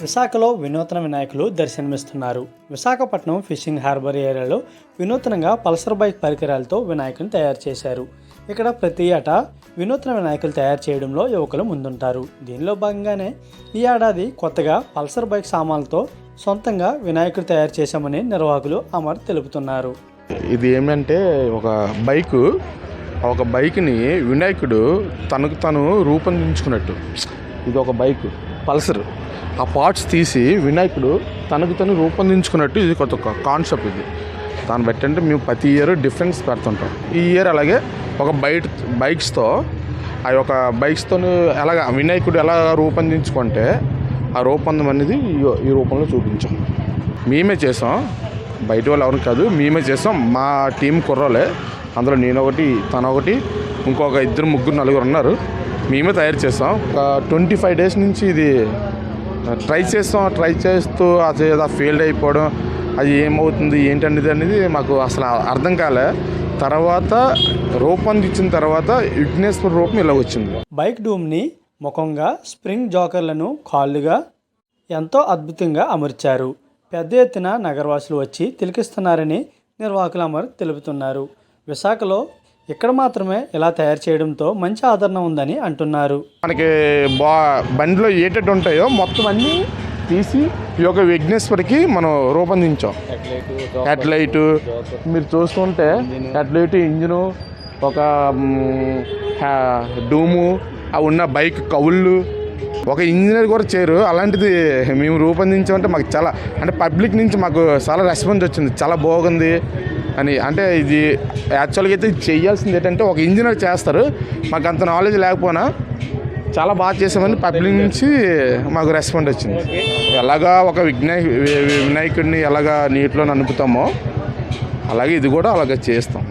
విశాఖలో వినూత్న వినాయకులు దర్శనమిస్తున్నారు. విశాఖపట్నం ఫిషింగ్ హార్బర్ ఏరియాలో వినూత్నంగా పల్సర్ బైక్ పరికరాలతో వినాయకుని తయారు చేశారు. ఇక్కడ ప్రతి ఏటా వినూత్న వినాయకులు తయారు చేయడంలో యువకులు ముందుంటారు. దీనిలో భాగంగానే ఈ ఏడాది కొత్తగా పల్సర్ బైక్ సామాన్లతో సొంతంగా వినాయకుడు తయారు చేశామని నిర్వాహకులు అమర్ తెలుపుతున్నారు. ఇది ఏమంటే ఒక బైక్ని వినాయకుడు తనకు తను రూపొందించుకున్నట్టు. ఇది ఒక బైక్ పల్సర్, ఆ పార్ట్స్ తీసి వినాయకుడు తనకు తను రూపొందించుకున్నట్టు ఇది కొత్త కాన్సెప్ట్. ఇది దాన్ని బట్టి అంటే మేము ప్రతి ఇయర్ డిఫరెన్స్ పెడుతుంటాం. ఈ ఇయర్ అలాగే ఒక బైక్స్తో ఎలాగ వినాయకుడు ఎలా రూపొందించుకుంటే ఆ రూపొందం అనేది ఈ రూపంలో చూపించాం. మేమే చేసాం, బయట వాళ్ళు ఎవరు కాదు, మేమే చేసాం. మా టీం కుర్రాలే, అందులో నేను ఒకటి, తను ఒకటి, ఇంకొక 2-3-4 ఉన్నారు. మేమే తయారు చేస్తాం. ఒక 25 days నుంచి ఇది ట్రై చేస్తూ అది ఫెయిల్డ్ అయిపోవడం, అది ఏమవుతుంది ఏంటనేది మాకు అసలు అర్థం కాలే. తర్వాత రూపొందించిన తర్వాత విఘ్నేశ్వర రూపం ఇలా వచ్చింది. బైక్ డూమ్ని ముఖంగా స్ప్రింగ్ జోకర్లను కాళ్ళుగా ఎంతో అద్భుతంగా అమర్చారు. పెద్ద ఎత్తున నగరవాసులు వచ్చి తిలకిస్తున్నారని నిర్వాహకులు అమర్ తెలుపుతున్నారు. విశాఖలో ఇక్కడ మాత్రమే ఇలా తయారు చేయడంతో మంచి ఆదరణ ఉందని అంటున్నారు. మనకి బండిలో ఏటట్టు ఉంటాయో మొత్తం అన్నీ తీసి ఈ యొక్క విఘ్నేశ్వరికి మనం రూపొందించాం. హెడ్లైటు మీరు చూస్తుంటే హెడ్లైట్, ఇంజిను, ఒక డూము, అవి ఉన్న బైక్ కవుళ్ళు, ఒక ఇంజనీర్ కూడా చేయరు. అలాంటిది మేము రూపొందించామంటే మాకు చాలా అంటే పబ్లిక్ నుంచి మాకు చాలా రెస్పాన్స్ వచ్చింది. చాలా బాగుంది అని. అంటే ఇది యాక్చువల్గా అయితే చేయాల్సింది ఏంటంటే ఒక ఇంజనీర్ చేస్తారు. మాకు అంత నాలెడ్జ్ లేకపోయినా చాలా బాగా చేసామని పబ్లిక్ నుంచి మాకు రెస్పాండ్ వచ్చింది. ఎలాగా ఒక వినాయకుడిని ఎలాగా నీటిలో నడుపుతామో అలాగే ఇది కూడా అలాగే చేస్తాం.